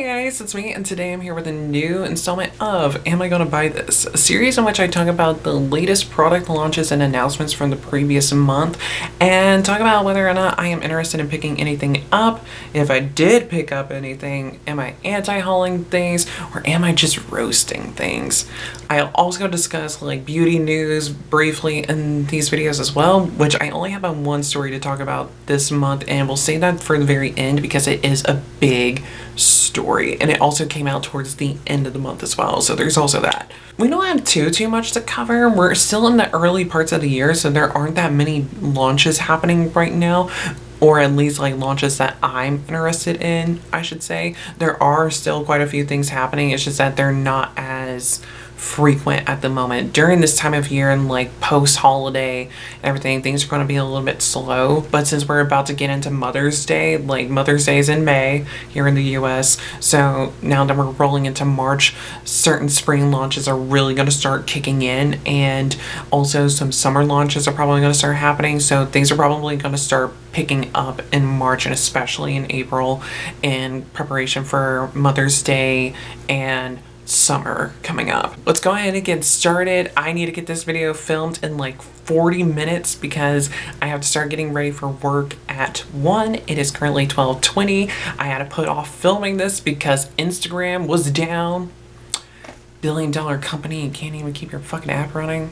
guys, it's me, and today I'm here with a new installment of Am I Gonna Buy This? A series in which I talk about the latest product launches and announcements from the previous month and talk about whether or not I am interested in picking anything up. If I did pick up anything, am I anti-hauling things or am I just roasting things? I'll also discuss like beauty news briefly in these videos as well, which I only have on one story to talk about this month, and we'll save that for the very end because it is a big story and it also came out towards the end of the month as well, so there's also that. We don't have too much to cover. We're still in the early parts of the year, so there aren't that many launches happening right now, or at least like launches that I'm interested in, I should say. There are still quite a few things happening, it's just that they're not as frequent at the moment. During this time of year and like post-holiday everything, things are going to be a little bit slow, but since we're about to get into Mother's Day, like Mother's Day is in May here in the US, so now that we're rolling into March, certain spring launches are really going to start kicking in, and also some summer launches are probably going to start happening, so things are probably going to start picking up in March and especially in April in preparation for Mother's Day and summer coming up. Let's go ahead and get started. I need to get this video filmed in like 40 minutes because I have to start getting ready for work at 1. It is currently 12:20. I had to put off filming this because Instagram was down. Billion-dollar company and can't even keep your fucking app running.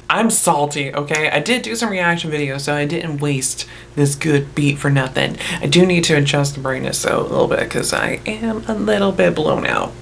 I'm salty, okay? I did do some reaction videos, so I didn't waste this good beat for nothing. I do need to adjust the brightness though a little bit because I am a little bit blown out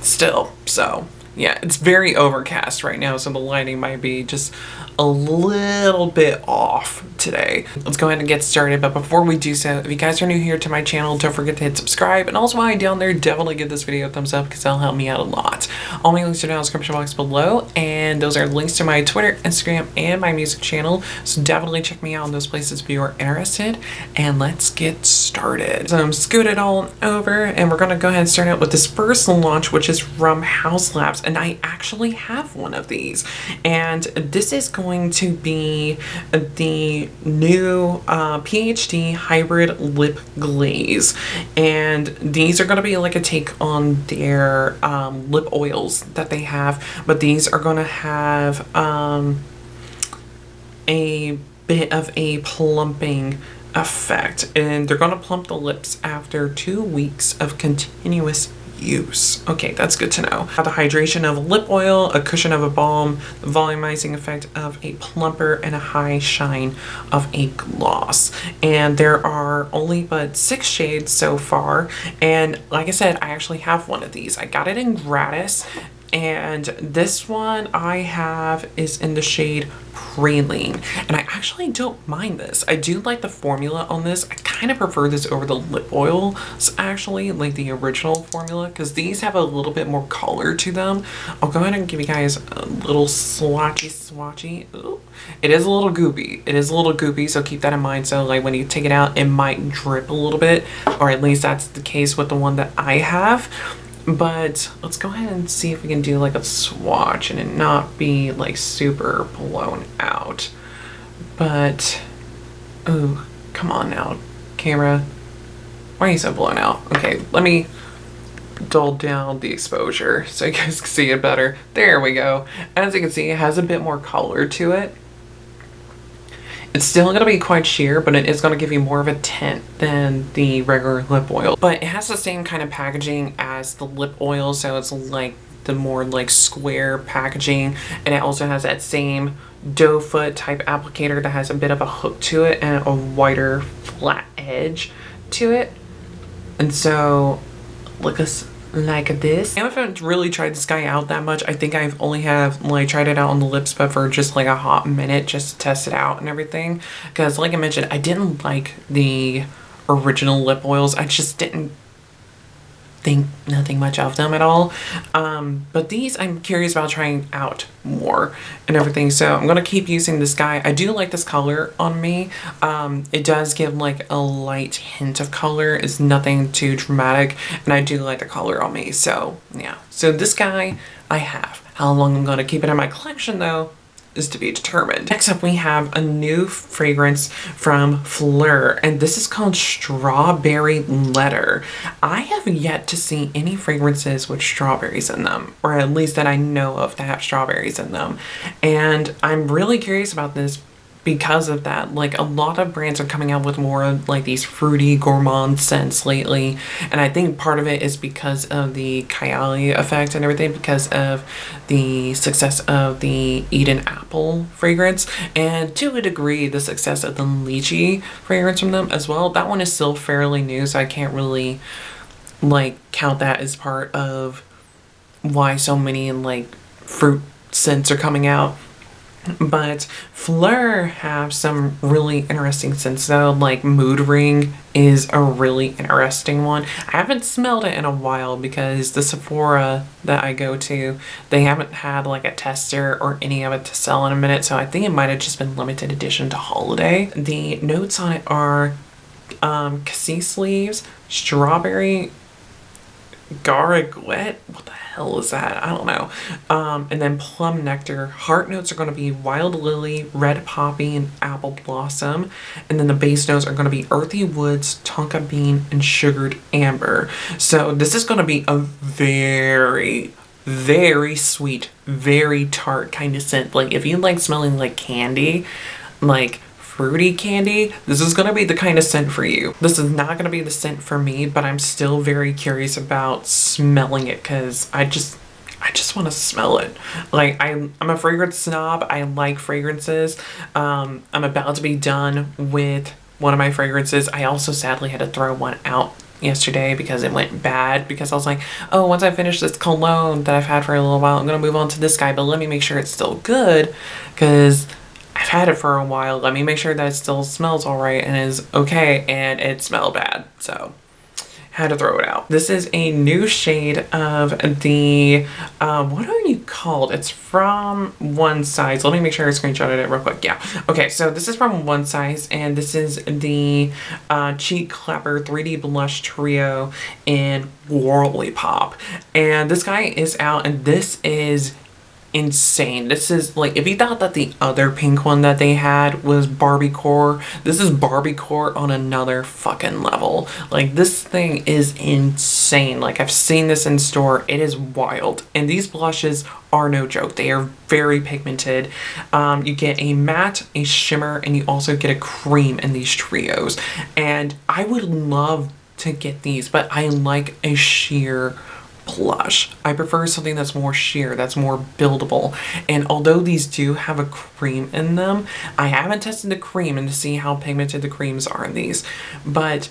still, so yeah, it's very overcast right now, so the lighting might be just a little bit off today. Let's go ahead and get started, but before we do so, if you guys are new here to my channel, don't forget to hit subscribe, and also while you're down there, definitely give this video a thumbs up because that'll help me out a lot. All my links are down in the description box below, and those are links to my Twitter, Instagram, and my music channel, so definitely check me out in those places if you are interested, and let's get started. So I'm scooted all over, and we're gonna go ahead and start out with this first launch, which is from Haus Labs, and I actually have one of these, and this is going to be the new PhD hybrid lip glaze, and these are going to be like a take on their lip oils that they have, but these are going to have a bit of a plumping effect, and they're going to plump the lips after 2 weeks of continuous use. Okay, that's good to know. The hydration of a lip oil, a cushion of a balm, the volumizing effect of a plumper, and a high shine of a gloss. And there are only but 6 shades so far, and like I said, I actually have one of these. I got it in gratis, and this one I have is in the shade Praline, and I actually don't mind this. I do like the formula on this. I kind of prefer this over the lip oils actually, like the original formula, because these have a little bit more color to them. I'll go ahead and give you guys a little swatchy. Ooh. It is a little goopy. It is a little goopy, so keep that in mind. So like when you take it out, it might drip a little bit, or at least that's the case with the one that I have. But let's go ahead and see if we can do like a swatch and it not be like super blown out. But, oh, come on now, camera. Why are you so blown out? Okay, let me dull down the exposure so you guys can see it better. There we go. As you can see, it has a bit more color to it. It's still going to be quite sheer, but it is going to give you more of a tint than the regular lip oil. But it has the same kind of packaging as the lip oil, so it's like the more like square packaging, and it also has that same doe foot type applicator that has a bit of a hook to it and a wider flat edge to it. And so look us like this. I haven't really tried this guy out that much. I think I've only have like tried it out on the lips, but for just like a hot minute just to test it out and everything, because like I mentioned, I didn't like the original lip oils. I just didn't think nothing much of them at all, but these I'm curious about trying out more and everything, so I'm gonna keep using this guy. I do like this color on me. It does give like a light hint of color. It's nothing too dramatic, and I do like the color on me, so yeah. So this guy I have. How long I'm gonna keep it in my collection though, is to be determined. Next up, we have a new fragrance from Phlur, and this is called Strawberry Letter. I have yet to see any fragrances with strawberries in them, or at least that I know of that have strawberries in them. And I'm really curious about this because of that. Like, a lot of brands are coming out with more of like these fruity gourmand scents lately, and I think part of it is because of the Kylie effect and everything, because of the success of the Eden apple fragrance, and to a degree the success of the lychee fragrance from them as well. That one is still fairly new, so I can't really like count that as part of why so many like fruit scents are coming out. But Phlur have some really interesting scents though, like Mood Ring is a really interesting one. I haven't smelled it in a while because the Sephora that I go to, they haven't had like a tester or any of it to sell in a minute, so I think it might have just been limited edition to holiday. The notes on it are cassis leaves, strawberry gariguette, what the hell is that? I don't know. And then plum nectar. Heart notes are going to be wild lily, red poppy, and apple blossom. And then the base notes are going to be earthy woods, tonka bean, and sugared amber. So this is going to be a very, very sweet, very tart kind of scent. Like, if you like smelling like candy, like fruity candy, this is going to be the kind of scent for you. This is not going to be the scent for me, but I'm still very curious about smelling it because I just want to smell it. Like, I'm a fragrance snob. I like fragrances. I'm about to be done with one of my fragrances. I also sadly had to throw one out yesterday because it went bad, because I was like, oh, once I finish this cologne that I've had for a little while, I'm going to move on to this guy, but let me make sure it's still good because I've had it for a while. Let me make sure that it still smells all right and is okay, and it smelled bad, so had to throw it out. This is a new shade of the, what are you called? It's from One Size. Let me make sure I screenshotted it real quick. Yeah. Okay, so this is from One Size, and this is the Cheek Clapper 3D Blush Trio in Gworly Pop. And this guy is out, and this is insane. This is like, if you thought that the other pink one that they had was Barbiecore, this is Barbiecore on another fucking level. Like, this thing is insane. Like, I've seen this in store. It is wild. And these blushes are no joke. They are very pigmented. You get a matte, a shimmer, and you also get a cream in these trios. And I would love to get these, but I like a sheer blush. I prefer something that's more sheer, that's more buildable. And although these do have a cream in them, I haven't tested the cream and to see how pigmented the creams are in these, but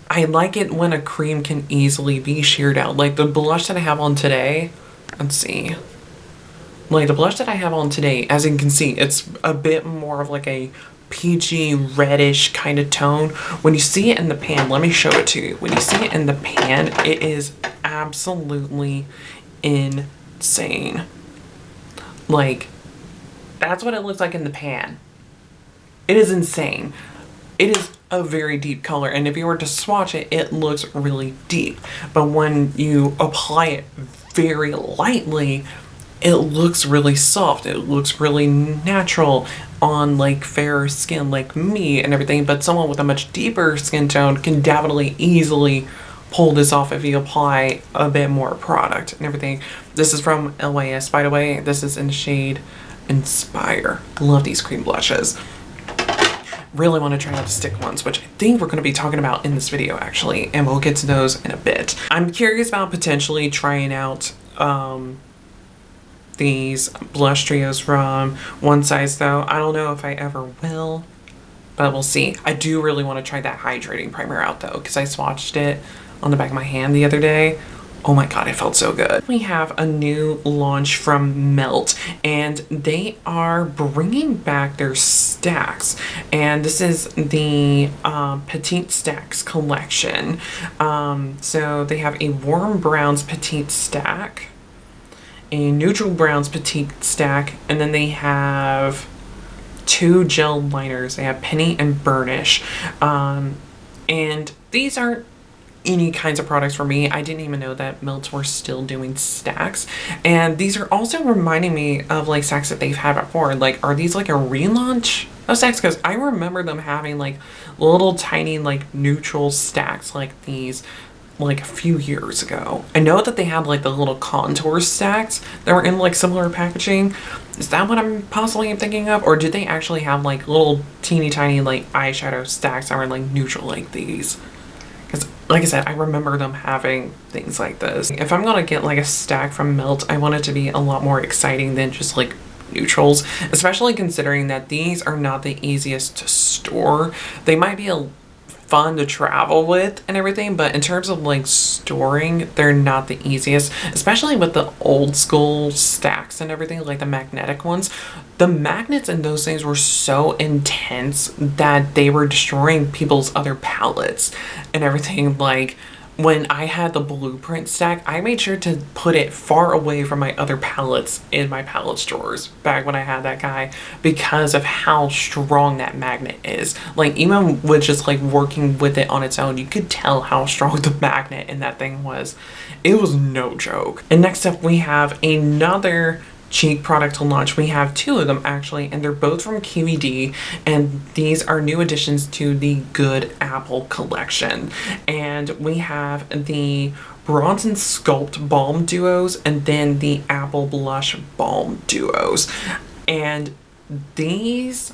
I like it when a cream can easily be sheared out. Like the blush that I have on today, let's see. Like the blush that I have on today, as you can see, it's a bit more of like a peachy reddish kind of tone. When you see it in the pan, let me show it to you. When you see it in the pan, it is absolutely insane. Like, that's what it looks like in the pan. It is insane. It is a very deep color, and if you were to swatch it, it looks really deep. But when you apply it very lightly, it looks really soft. It looks really natural on like fairer skin like me and everything, but someone with a much deeper skin tone can definitely easily pull this off if you apply a bit more product and everything. This is from LYS, by the way. This is in the shade Inspire. Love these cream blushes. Really want to try out the stick ones, which I think we're going to be talking about in this video actually, and we'll get to those in a bit. I'm curious about potentially trying out these blush trios from One Size though. I don't know if I ever will, but we'll see. I do really want to try that hydrating primer out though, because I swatched it on the back of my hand the other day. Oh my god, it felt so good. We have a new launch from Melt, and they are bringing back their stacks, and this is the Petite Stacks collection. So they have a Warm Browns Petite Stack, a Neutral Browns Petite Stack, and then they have two gel liners. They have Penny and Burnish. And these aren't any kinds of products for me. I didn't even know that Melts were still doing stacks. And these are also reminding me of like stacks that they've had before. Like, are these like a relaunch of stacks? Because I remember them having like little tiny like neutral stacks like these like a few years ago. I know that they had like the little contour stacks that were in like similar packaging. Is that what I'm possibly thinking of? Or did they actually have like little teeny tiny like eyeshadow stacks that were like neutral like these? Because like I said, I remember them having things like this. If I'm gonna get like a stack from Melt, I want it to be a lot more exciting than just like neutrals, especially considering that these are not the easiest to store. They might be fun to travel with and everything, but in terms of like storing, they're not the easiest, especially with the old school stacks and everything, like the magnetic ones. The magnets and those things were so intense that they were destroying people's other palettes and everything. Like, when I had the blueprint stack, I made sure to put it far away from my other palettes in my palette drawers back when I had that guy, because of how strong that magnet is. Like, even with just like working with it on its own, you could tell how strong the magnet in that thing was. It was no joke. And next up we have another cheek product to launch. We have two of them actually, and they're both from QED, and these are new additions to the Good Apple collection. And we have the Bronze and Sculpt Balm duos, and then the Apple Blush Balm duos. And these,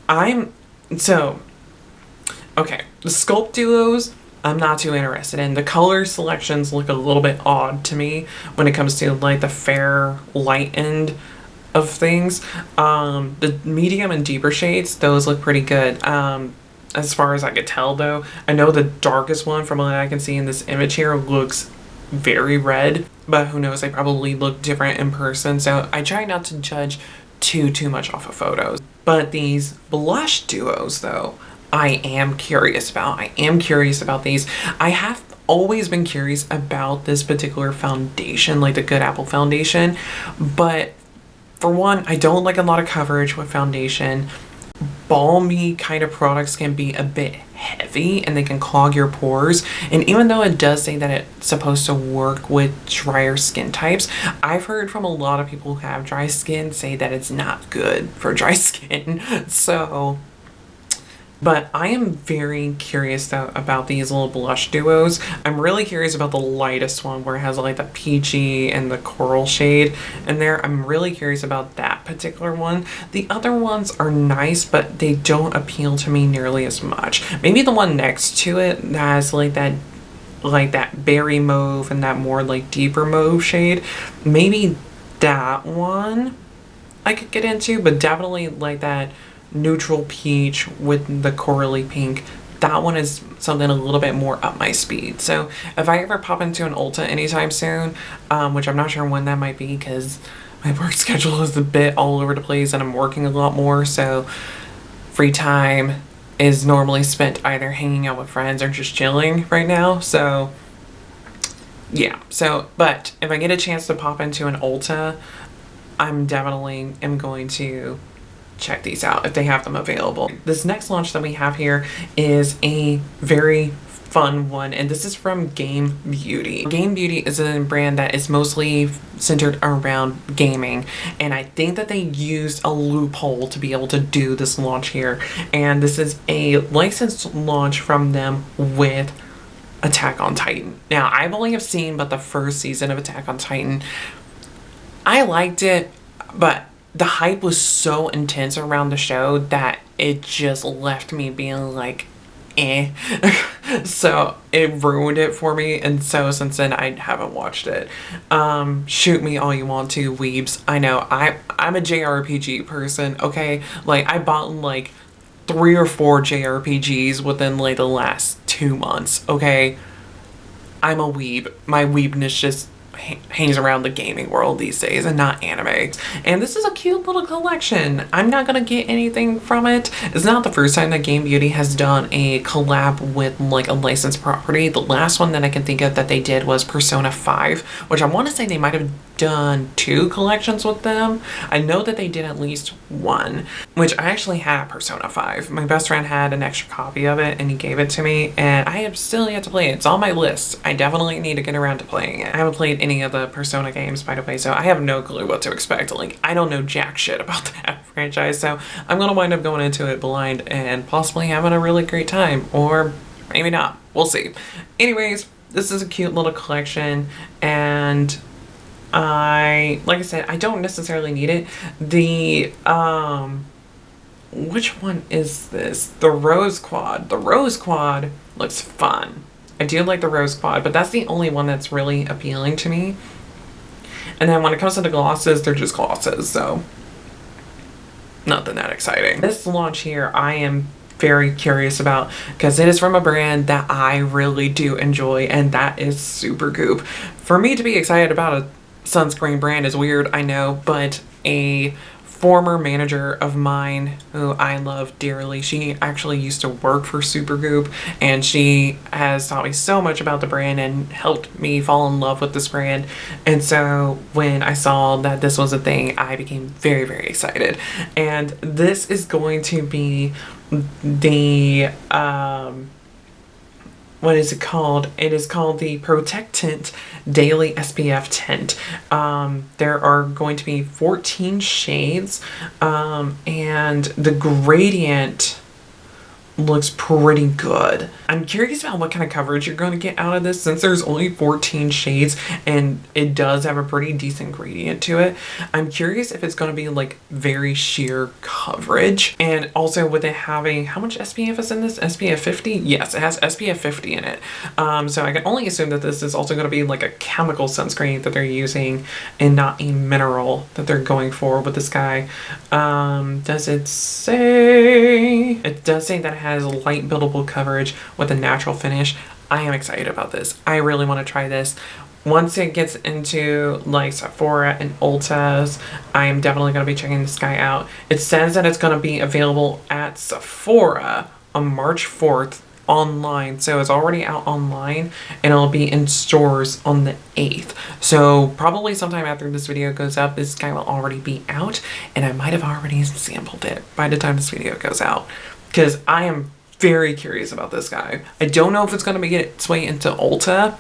okay, the Sculpt duos, I'm not too interested in. The color selections look a little bit odd to me when it comes to like the fair light end of things. The medium and deeper shades, those look pretty good. As far as I could tell though, I know the darkest one from what I can see in this image here looks very red, but who knows, they probably look different in person. So I try not to judge too much off of photos. But these blush duos though, I am curious about. I am curious about these. I have always been curious about this particular foundation, like the Good Apple foundation. But for one, I don't like a lot of coverage with foundation. Balmy kind of products can be a bit heavy and they can clog your pores. And even though it does say that it's supposed to work with drier skin types, I've heard from a lot of people who have dry skin say that it's not good for dry skin. So, but I am very curious though about these little blush duos. I'm really curious about the lightest one where it has like the peachy and the coral shade in there. I'm really curious about that particular one. The other ones are nice, but they don't appeal to me nearly as much. Maybe the one next to it that has like that berry mauve and that more like deeper mauve shade. Maybe that one I could get into, but definitely like that neutral peach with the corally pink, that one is something a little bit more up my speed. So if I ever pop into an Ulta anytime soon, which I'm not sure when that might be because my work schedule is a bit all over the place and I'm working a lot more, so free time is normally spent either hanging out with friends or just chilling right now. So yeah, but if I get a chance to pop into an Ulta, I'm definitely going to check these out if they have them available. This next launch that we have here is a very fun one, and this is from Game Beauty. Game Beauty is a brand that is mostly centered around gaming, and I think that they used a loophole to be able to do this launch here. And this is a licensed launch from them with Attack on Titan. Now, I've only have seen but the first season of Attack on Titan. I liked it, but the hype was so intense around the show that it just left me being like, eh. So it ruined it for me, and so since then I haven't watched it. Shoot me all you want to, weebs. I know, I'm a JRPG person, okay? Like, I bought like 3 or 4 JRPGs within like the last 2 months, okay? I'm a weeb. My weebness just hangs around the gaming world these days and not anime. And this is a cute little collection. I'm not gonna get anything from it. It's not the first time that Game Beauty has done a collab with like a licensed property. The last one that I can think of that they did was Persona 5, which I want to say they might have done 2 collections with them. I know that they did at least 1, which I actually had Persona 5. My best friend had an extra copy of it and he gave it to me, and I have still yet to play it. It's on my list. I definitely need to get around to playing it. I haven't played any of the Persona games, by the way, so I have no clue what to expect. Like, I don't know jack shit about that franchise, so I'm gonna wind up going into it blind and possibly having a really great time, or maybe not. We'll see. Anyways, this is a cute little collection, and like I said, I don't necessarily need it. The, which one is this? The Rose Quad. The Rose Quad looks fun. I do like the Rose Quad, but that's the only one that's really appealing to me. And then when it comes to the glosses, they're just glosses, so nothing that exciting. This launch here, I am very curious about because it is from a brand that I really do enjoy, and that is Supergoop. For me to be excited about a sunscreen brand is weird, I know, but a former manager of mine who I love dearly, she actually used to work for Supergoop, and she has taught me so much about the brand and helped me fall in love with this brand. And so when I saw that this was a thing, I became very, very excited. And this is going to be the what is it called? It is called the Protec Tint Daily SPF Tint. There are going to be 14 shades, and the gradient looks pretty good. I'm curious about what kind of coverage you're going to get out of this, since there's only 14 shades and it does have a pretty decent gradient to it. I'm curious if it's going to be like very sheer coverage, and also with it having, how much SPF is in this? SPF 50? Yes, it has SPF 50 in it. So I can only assume that this is also going to be like a chemical sunscreen that they're using and not a mineral that they're going for with this guy. Does it say? It does say that it has light buildable coverage with a natural finish. I am excited about this. I really want to try this. Once it gets into like Sephora and Ulta's, I am definitely going to be checking this guy out. It says that it's going to be available at Sephora on March 4th online, so it's already out online, and it'll be in stores on the 8th. So probably sometime after this video goes up, this guy will already be out, and I might have already sampled it by the time this video goes out, because I am very curious about this guy. I don't know if it's going to make its way into Ulta.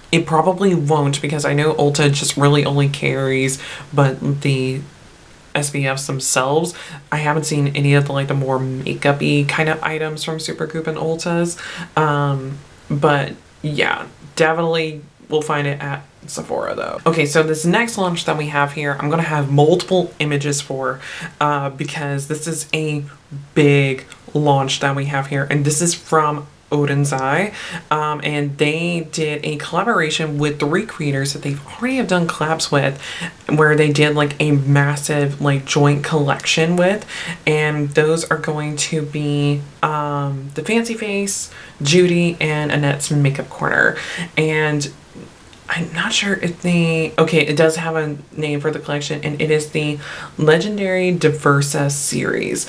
It probably won't, because I know Ulta just really only carries but the SPFs themselves. I haven't seen any of the like the more makeup-y kind of items from Supergoop and Ulta's. But yeah, definitely we'll find it at Sephora though. Okay, so this next launch that we have here, I'm gonna have multiple images for because this is a big launch that we have here, and this is from Oden's Eye, and they did a collaboration with 3 creators that they've already have done collabs with, where they did like a massive like joint collection with, and those are going to be the Fancy Face, Judy, and Annette's Makeup Corner. And I'm not sure if okay, it does have a name for the collection, and it is the Legendary Diversa series.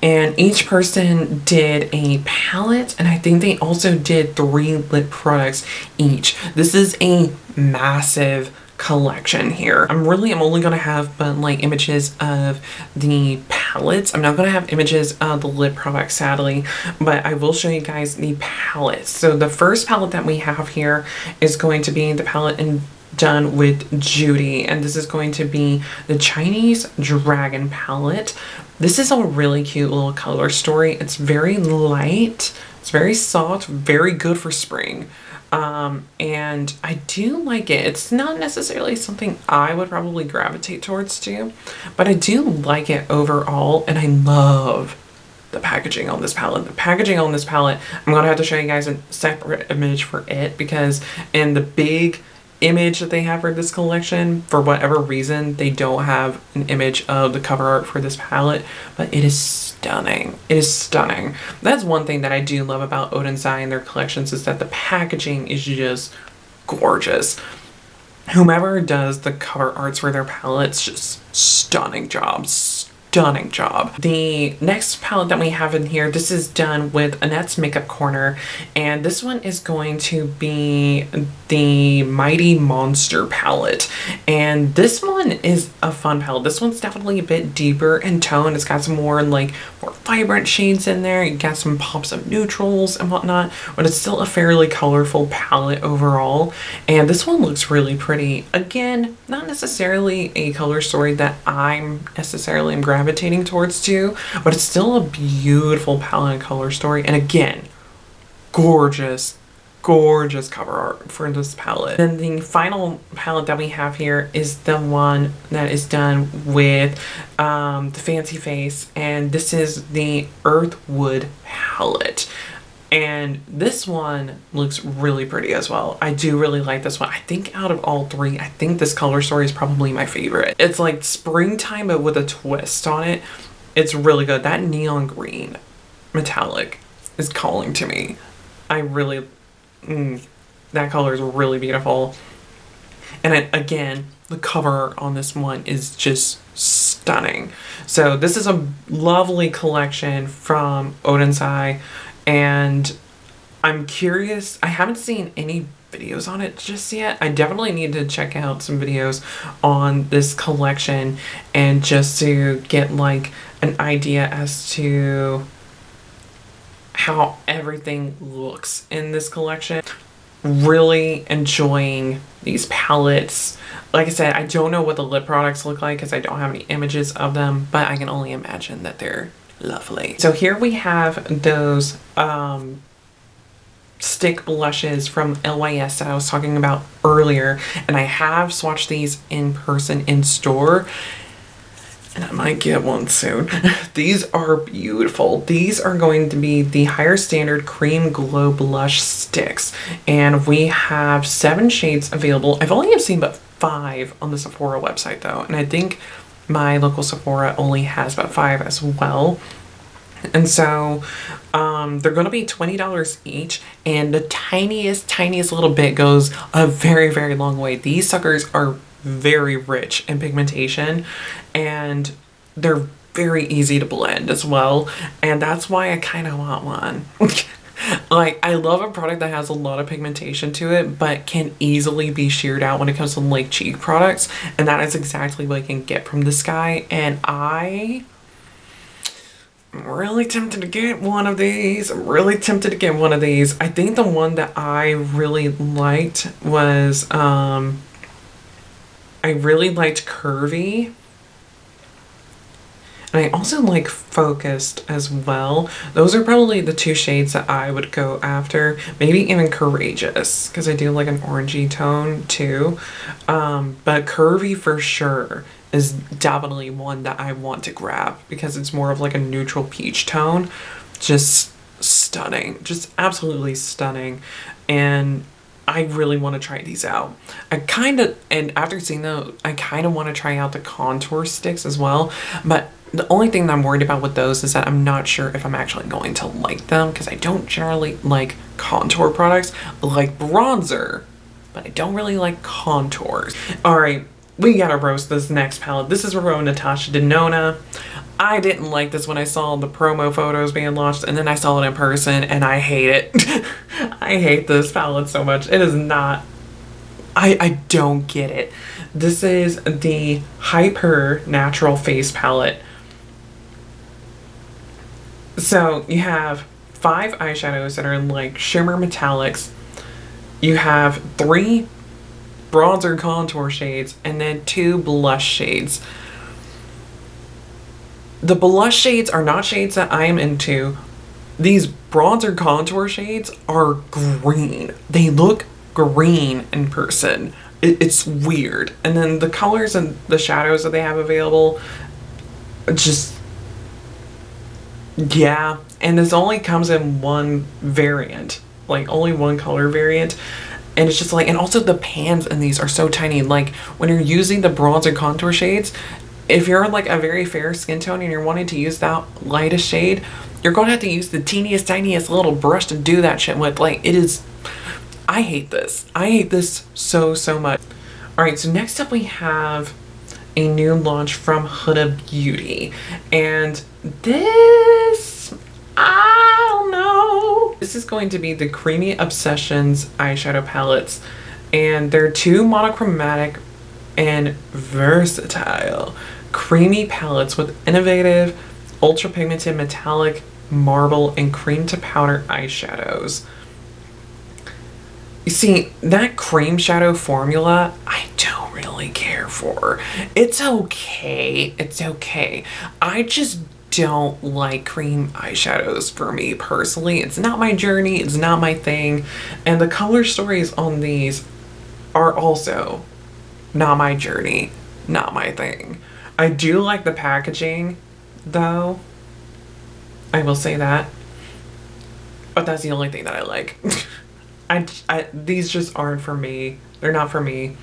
And each person did a palette, and I think they also did 3 lip products each. This is a massive collection here. I'm only gonna have but like images of the palettes. I'm not gonna have images of the lip products, sadly, but I will show you guys the palettes. So the first palette that we have here is going to be the palette done with Judy, and this is going to be the Chinese Dragon palette. This is a really cute little color story. It's very light, it's very soft, very good for spring. And I do like it. It's not necessarily something I would probably gravitate towards too, but I do like it overall, and I love the packaging on this palette. The packaging on this palette, I'm gonna have to show you guys a separate image for it, because in the big image that they have for this collection, for whatever reason, they don't have an image of the cover art for this palette, but it is stunning. It is stunning. That's one thing that I do love about Oden's Eye and their collections, is that the packaging is just gorgeous. Whomever does the cover arts for their palettes, just stunning job. stunning job. The next palette that we have in here, this is done with Annette's Makeup Corner, and this one is going to be the Mighty Monster palette. And this one is a fun palette. This one's definitely a bit deeper in tone. It's got some more vibrant shades in there. You got some pops of neutrals and whatnot, but it's still a fairly colorful palette overall. And this one looks really pretty. Again, not necessarily a color story that I'm necessarily am gravitating towards too, but it's still a beautiful palette and color story. And again, gorgeous cover art for this palette. And the final palette that we have here is the one that is done with the Fancy Face, and this is the Earthwood palette. And this one looks really pretty as well. I do really like this one. I think out of all three, I think this color story is probably my favorite. It's like springtime but with a twist on it. It's really good. That neon green metallic is calling to me. I really, that color is really beautiful. And again, the cover on this one is just stunning. So this is a lovely collection from Oden's Eye. And I'm curious, I haven't seen any videos on it just yet. I definitely need to check out some videos on this collection and just to get like an idea as to how everything looks in this collection. Really enjoying these palettes. Like I said, I don't know what the lip products look like because I don't have any images of them, but I can only imagine that they're lovely. So here we have those stick blushes from LYS that I was talking about earlier, and I have swatched these in person in store, and I might get one soon. These are beautiful. These are going to be the Higher Standard Cream Glow Blush Sticks, and we have 7 shades available. I've only seen about 5 on the Sephora website though, and I think my local Sephora only has about 5 as well. And so they're going to be $20 each, and the tiniest little bit goes a very, very long way. These suckers are very rich in pigmentation, and they're very easy to blend as well, and that's why I kind of want one. Like, I love a product that has a lot of pigmentation to it, but can easily be sheared out when it comes to like cheek products, and that is exactly what I can get from this guy. And I'm really tempted to get one of these. I think the one that I really liked was, I really liked Curvy. And I also like Focused as well. Those are probably the 2 shades that I would go after. Maybe even Courageous, because I do like an orangey tone too. But Curvy for sure is definitely one that I want to grab because it's more of like a neutral peach tone. Just stunning. Just absolutely stunning. And I really want to try these out. And after seeing those, I kind of want to try out the contour sticks as well. But the only thing that I'm worried about with those is that I'm not sure if I'm actually going to like them, because I don't generally like contour products. I like bronzer, but I don't really like contours. All right, we gotta roast this next palette. This is from Natasha Denona. I didn't like this when I saw the promo photos being launched, and then I saw it in person, and I hate it. I hate this palette so much. It is not... I don't get it. This is the Hyper Natural Face Palette. So you have 5 eyeshadows that are like shimmer metallics. You have 3 bronzer contour shades, and then 2 blush shades. The blush shades are not shades that I am into. These bronzer contour shades are green. They look green in person. It's weird. And then the colors and the shadows that they have available, just, yeah. And this only comes in one variant, like only one color variant. And it's just like, and also the pans in these are so tiny. Like when you're using the bronzer contour shades, if you're like a very fair skin tone and you're wanting to use that lightest shade, you're going to have to use the teeniest, tiniest little brush to do that shit with. Like, it is, I hate this. I hate this so, so much. All right, so next up we have a new launch from Huda Beauty. And this, I don't know. This is going to be the Creamy Obsessions eyeshadow palettes. And they're two monochromatic and versatile creamy palettes with innovative, ultra pigmented metallic, marble, and cream to powder eyeshadows. You see, that cream shadow formula, I don't really care for. It's okay. It's okay. I just don't like cream eyeshadows for me personally. It's not my journey. It's not my thing. And the color stories on these are also not my journey. Not my thing. I do like the packaging, though. I will say that. But that's the only thing that I like. These just aren't for me. They're not for me.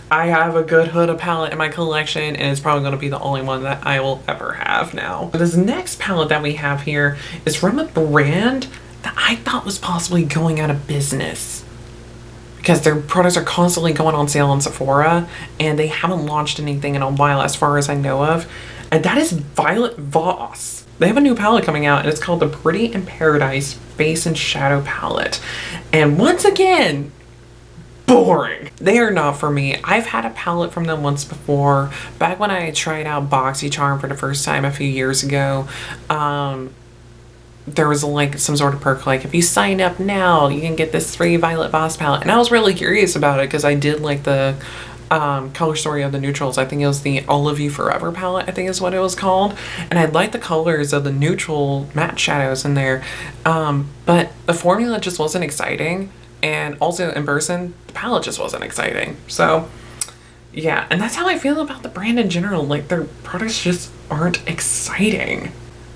I have a good Huda palette in my collection, and it's probably going to be the only one that I will ever have now. This next palette that we have here is from a brand that I thought was possibly going out of business, because their products are constantly going on sale on Sephora, and they haven't launched anything in a while as far as I know of. And that is Violet Voss. They have a new palette coming out, and it's called the Pretty in Paradise Face and Shadow Palette. And once again, boring. They are not for me. I've had a palette from them once before, back when I tried out BoxyCharm for the first time a few years ago. There was like some sort of perk, like if you sign up now, you can get this free Violet Voss palette. And I was really curious about it because I did like the color story of the neutrals. I think it was the All of You Forever palette, I think is what it was called. And I liked the colors of the neutral matte shadows in there. But the formula just wasn't exciting. And also in person, the palette just wasn't exciting. So yeah, and that's how I feel about the brand in general. Like, their products just aren't exciting.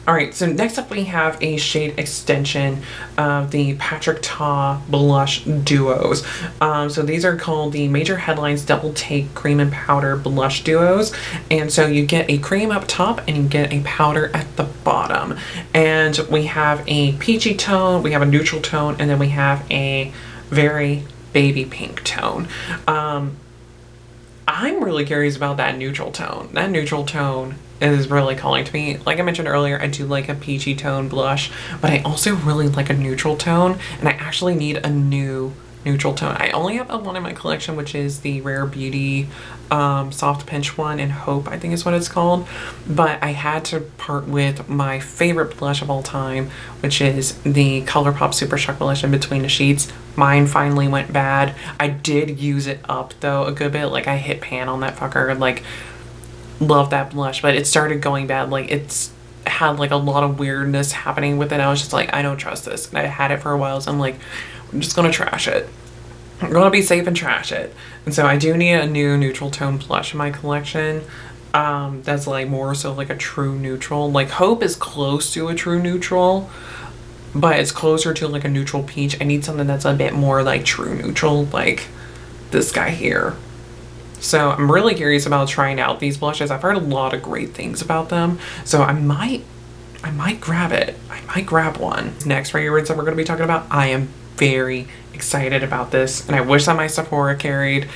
All right, so next up we have a shade extension of the Patrick Ta Blush Duos. So these are called the Major Headlines Double Take Cream and Powder Blush Duos. And so you get a cream up top and you get a powder at the bottom. And we have a peachy tone, we have a neutral tone, and then we have a very baby pink tone. I'm really curious about that neutral tone. That neutral tone is really calling to me. Like I mentioned earlier, I do like a peachy tone blush, but I also really like a neutral tone, and I actually need a new neutral tone. I only have one in my collection, which is the Rare Beauty Soft Pinch one in Hope, I think is what it's called. But I had to part with my favorite blush of all time, which is the ColourPop Super Shock Blush in Between the Sheets. Mine finally went bad. I did use it up though a good bit. Like, I hit pan on that fucker. Like, love that blush, but it started going bad. Like, it's had like a lot of weirdness happening with it. I was just like, I don't trust this. And I had it for a while, so I'm like, I'm just gonna trash it. I'm gonna be safe and trash it. And so I do need a new neutral tone blush in my collection. That's like more so like a true neutral. Like, Hope is close to a true neutral, but it's closer to like a neutral peach. I need something that's a bit more like true neutral, like this guy here. So I'm really curious about trying out these blushes. I've heard a lot of great things about them, so I might grab it. I might grab one. Next fragrance that we're going to be talking about, I am very excited about this, and I wish that my Sephora carried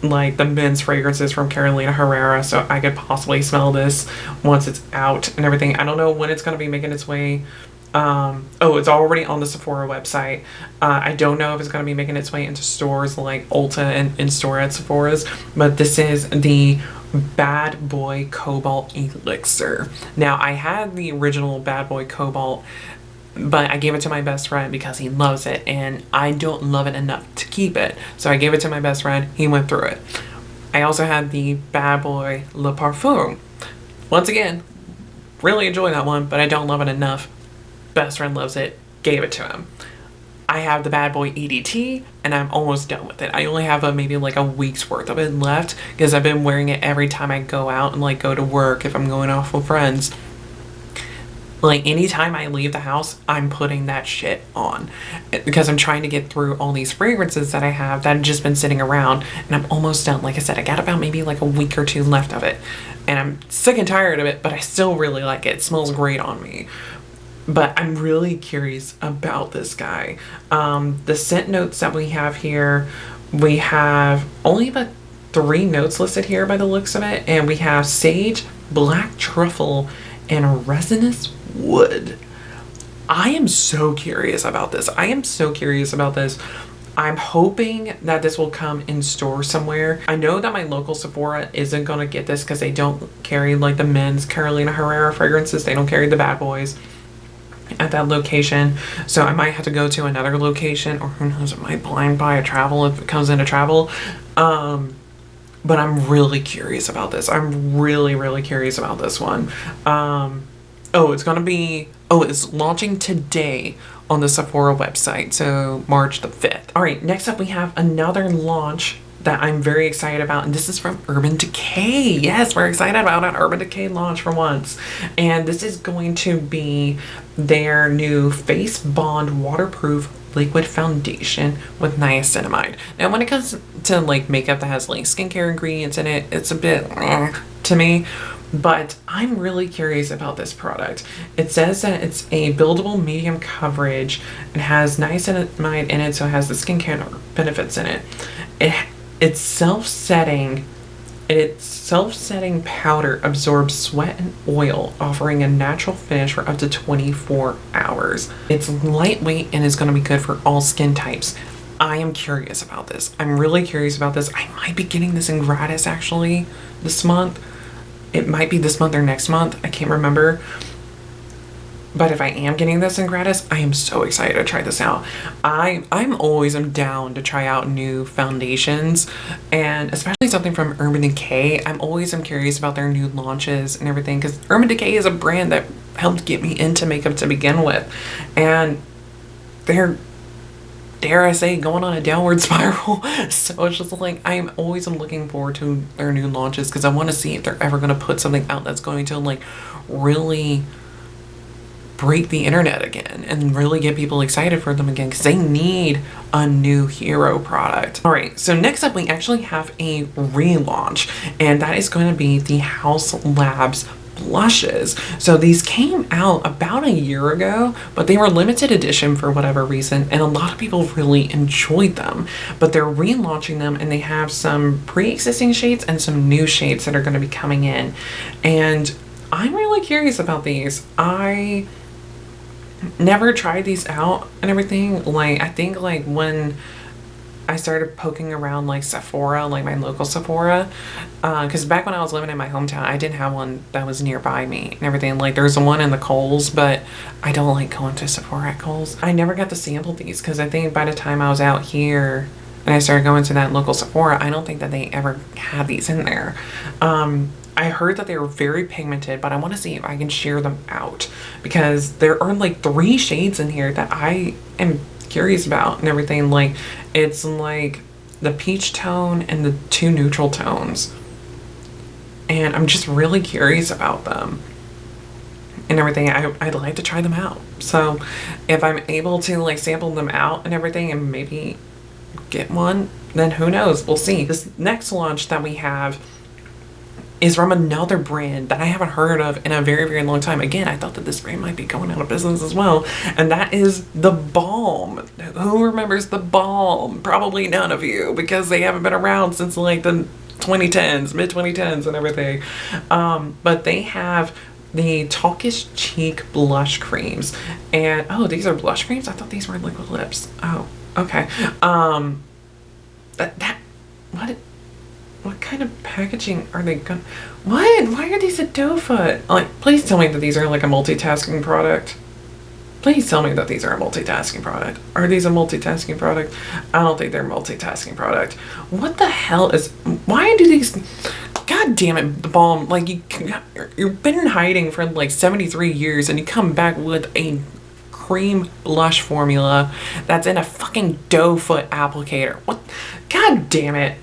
like the men's fragrances from Carolina Herrera, so I could possibly smell this once it's out and everything. I don't know when it's going to be making its way. Oh, it's already on the Sephora website. I don't know if it's going to be making its way into stores like Ulta and in-store at Sephora's, but this is the Bad Boy Cobalt Elixir. Now, I had the original Bad Boy Cobalt, but I gave it to my best friend because he loves it, and I don't love it enough to keep it. So I gave it to my best friend. He went through it. I also had the Bad Boy Le Parfum. Once again, really enjoy that one, but I don't love it enough. Best friend loves it, gave it to him. I have the Bad Boy EDT, and I'm almost done with it. I only have maybe like a week's worth of it left, because I've been wearing it every time I go out and like go to work, if I'm going off with friends. Like, anytime I leave the house, I'm putting that shit on, because I'm trying to get through all these fragrances that I have that have just been sitting around, and I'm almost done. Like I said, I got about maybe like a week or two left of it, and I'm sick and tired of it, but I still really like it. It smells great on me. But I'm really curious about this guy. The scent notes that we have here, we have only about 3 notes listed here by the looks of it, and we have sage, black truffle, and resinous wood. I am so curious about this. I am so curious about this. I'm hoping that this will come in store somewhere. I know that my local Sephora isn't gonna get this because they don't carry like the men's Carolina Herrera fragrances. They don't carry the bad boys at that location. So I might have to go to another location, or who knows, it might blind buy a travel if it comes into travel. But I'm really curious about this. I'm really, really curious about this one. It's launching today on the Sephora website, so March the 5th. All right, next up we have another launch that I'm very excited about, and this is from Urban Decay. Yes, we're excited about an Urban Decay launch for once. And this is going to be their new Face Bond Waterproof Liquid Foundation with niacinamide. Now, when it comes to like makeup that has like skincare ingredients in it, it's a bit to me. But I'm really curious about this product. It says that it's a buildable medium coverage. It has niacinamide in it, so it has the skincare benefits in it. It's self-setting. Its self-setting powder absorbs sweat and oil, offering a natural finish for up to 24 hours. It's lightweight and is going to be good for all skin types. I am curious about this. I'm really curious about this. I might be getting this in gratis actually this month. It might be this month or next month. I can't remember. But if I am getting this in gratis, I am so excited to try this out. I'm always down to try out new foundations, and especially something from Urban Decay. I'm curious about their new launches and everything, because Urban Decay is a brand that helped get me into makeup to begin with. And they're, dare I say, going on a downward spiral. So it's just like, I'm always looking forward to their new launches, because I want to see if they're ever going to put something out that's going to like really break the internet again and really get people excited for them again, because they need a new hero product. All right, so next up we actually have a relaunch, and that is going to be the Haus Labs Blushes. So these came out about a year ago, but they were limited edition for whatever reason, and a lot of people really enjoyed them. But they're relaunching them, and they have some pre-existing shades and some new shades that are going to be coming in, and I'm really curious about these. I never tried these out and everything. Like, I think like when I started poking around like Sephora, like my local Sephora, because back when I was living in my hometown, I didn't have one that was nearby me and everything. Like, there's one in the Kohl's, but I don't like going to Sephora at Kohl's. I never got to sample these, because I think by the time I was out here and I started going to that local Sephora, I don't think that they ever had these in there. I heard that they were very pigmented, but I want to see if I can share them out, because there are like 3 shades in here that I am curious about and everything. Like, it's like the peach tone and the 2 neutral tones, and I'm just really curious about them and everything. I'd like to try them out. So if I'm able to like sample them out and everything and maybe get one, then who knows, we'll see. This next launch that we have is from another brand that I haven't heard of in a very, very long time. Again, I thought that this brand might be going out of business as well, and that is the Balm. Who remembers the Balm? Probably none of you, because they haven't been around since like the 2010s, mid 2010s and everything. But they have the Talkish Cheek blush creams, and oh, these are blush creams? I thought these were liquid lips. Oh, okay. What kind of packaging are they gonna... What? Why are these a doe foot? Like, please tell me that these are like a multitasking product. Please tell me that these are a multitasking product. Are these a multitasking product? I don't think they're a multitasking product. What the hell is... Why do these... God damn it, the Balm. Like, you've been in hiding for like 73 years, and you come back with a cream blush formula that's in a fucking doe foot applicator. What? God damn it.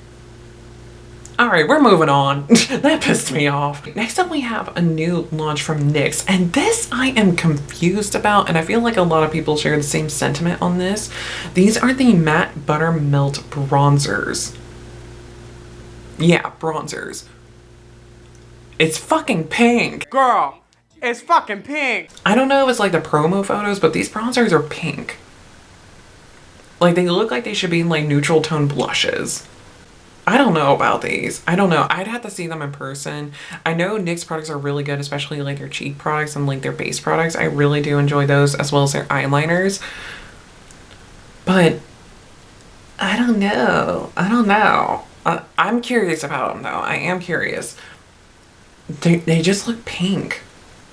All right, we're moving on. That pissed me off. Next up, we have a new launch from NYX, and this I am confused about, and I feel like a lot of people share the same sentiment on this. These are the matte Buttermelt bronzers. Yeah, bronzers. It's fucking pink. Girl, it's fucking pink. I don't know if it's like the promo photos, but these bronzers are pink. Like, they look like they should be like neutral tone blushes. I don't know about these. I don't know. I'd have to see them in person. I know NYX products are really good, especially like their cheek products and like their base products. I really do enjoy those, as well as their eyeliners. But I don't know. I don't know. I'm curious about them though. I am curious. They just look pink.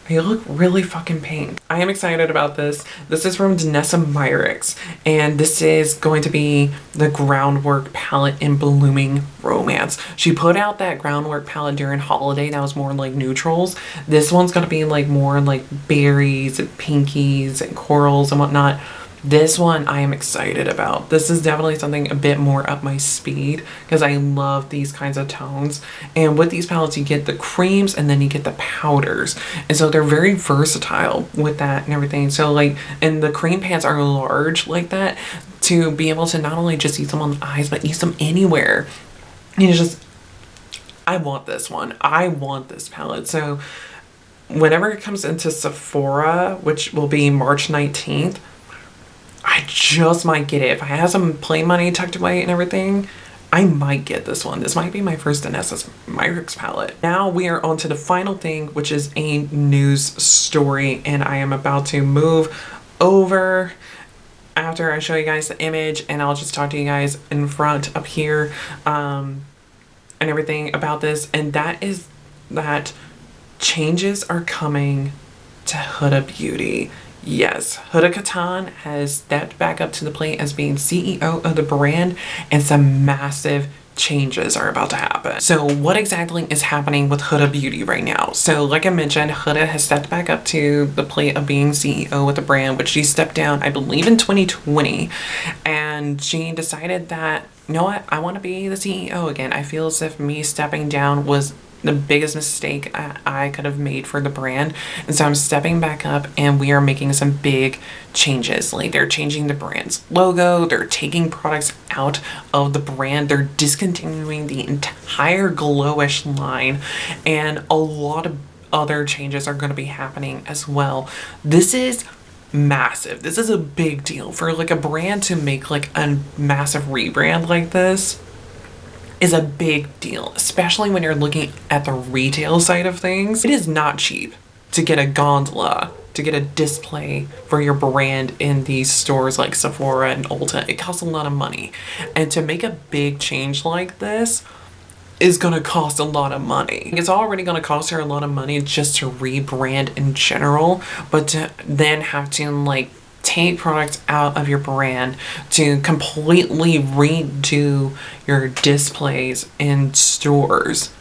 They look really fucking pink. I am excited about this. This is from Denona Myricks, and this is going to be the Groundwork palette in Blooming Romance. She put out that Groundwork palette during holiday that was more like neutrals. This one's gonna be like more like berries and pinkies and corals and whatnot. This one I am excited about. This is definitely something a bit more up my speed because I love these kinds of tones. And with these palettes, you get the creams and then you get the powders. And so they're very versatile with that and everything. So like, and the cream pans are large like that to be able to not only just use them on the eyes, but use them anywhere. And it's just, I want this one. I want this palette. So whenever it comes into Sephora, which will be March 19th, I just might get it. If I have some play money tucked away and everything, I might get this one. This might be my first Denona Myricks palette. Now we are on to the final thing, which is a news story, and I am about to move over after I show you guys the image, and I'll just talk to you guys in front up here and everything about this, and that is that changes are coming to Huda Beauty. Yes, Huda Kattan has stepped back up to the plate as being CEO of the brand, and some massive changes are about to happen. So what exactly is happening with Huda Beauty right now? So like I mentioned, Huda has stepped back up to the plate of being CEO with the brand, which she stepped down, I believe, in 2020. And she decided that, you know what, I want to be the CEO again. I feel as if me stepping down was the biggest mistake I could have made for the brand. And so I'm stepping back up, and we are making some big changes. Like, they're changing the brand's logo, they're taking products out of the brand, they're discontinuing the entire Glowish line, and a lot of other changes are going to be happening as well. This is massive. This is a big deal for like a brand to make like a massive rebrand like this. Is a big deal, especially when you're looking at the retail side of things. It is not cheap to get a gondola, to get a display for your brand in these stores like Sephora and Ulta. It costs a lot of money. And to make a big change like this is gonna cost a lot of money. It's already gonna cost her a lot of money just to rebrand in general, but to then have to like take products out of your brand to completely redo your displays in stores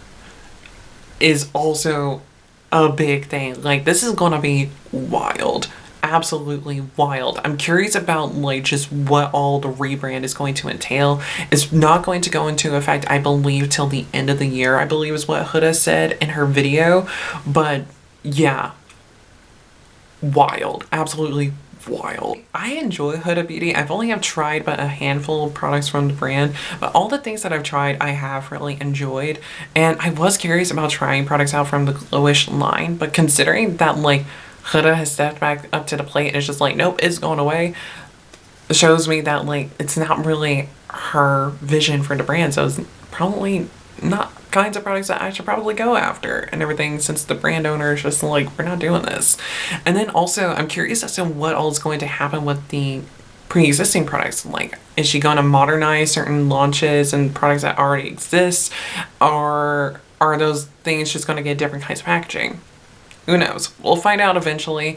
is also a big thing. Like, this is gonna be wild. Absolutely wild. I'm curious about like just what all the rebrand is going to entail. It's not going to go into effect, I believe, till the end of the year, I believe is what Huda said in her video. But yeah, wild. Absolutely wild. I enjoy Huda Beauty. I've only have tried but a handful of products from the brand, but all the things that I've tried I have really enjoyed, and I was curious about trying products out from the Glowish line, but considering that like Huda has stepped back up to the plate and it's just like, nope, it's going away, it shows me that like it's not really her vision for the brand, so it's probably not kinds of products that I should probably go after and everything, since the brand owner is just like, we're not doing this. And then also I'm curious as to what all is going to happen with the pre-existing products. Like, is she going to modernize certain launches and products that already exist, or are those things just going to get different kinds of packaging? Who knows? We'll find out eventually,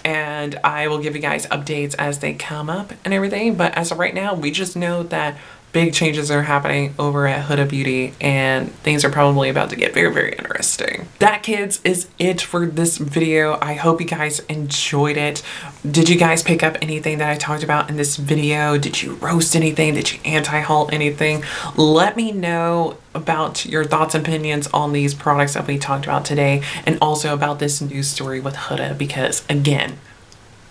and I will give you guys updates as they come up and everything. But as of right now, we just know that big changes are happening over at Huda Beauty, and things are probably about to get very, very interesting. That, kids, is it for this video. I hope you guys enjoyed it. Did you guys pick up anything that I talked about in this video? Did you roast anything? Did you anti-haul anything? Let me know about your thoughts and opinions on these products that we talked about today, and also about this news story with Huda, because again,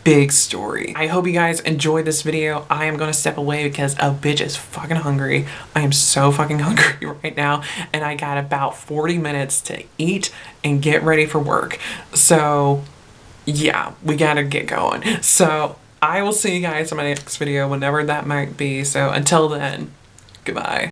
big story. I hope you guys enjoyed this video. I am gonna step away because a bitch is fucking hungry. I am so fucking hungry right now, and I got about 40 minutes to eat and get ready for work. So yeah, we gotta get going. So I will see you guys in my next video, whenever that might be. So until then, goodbye.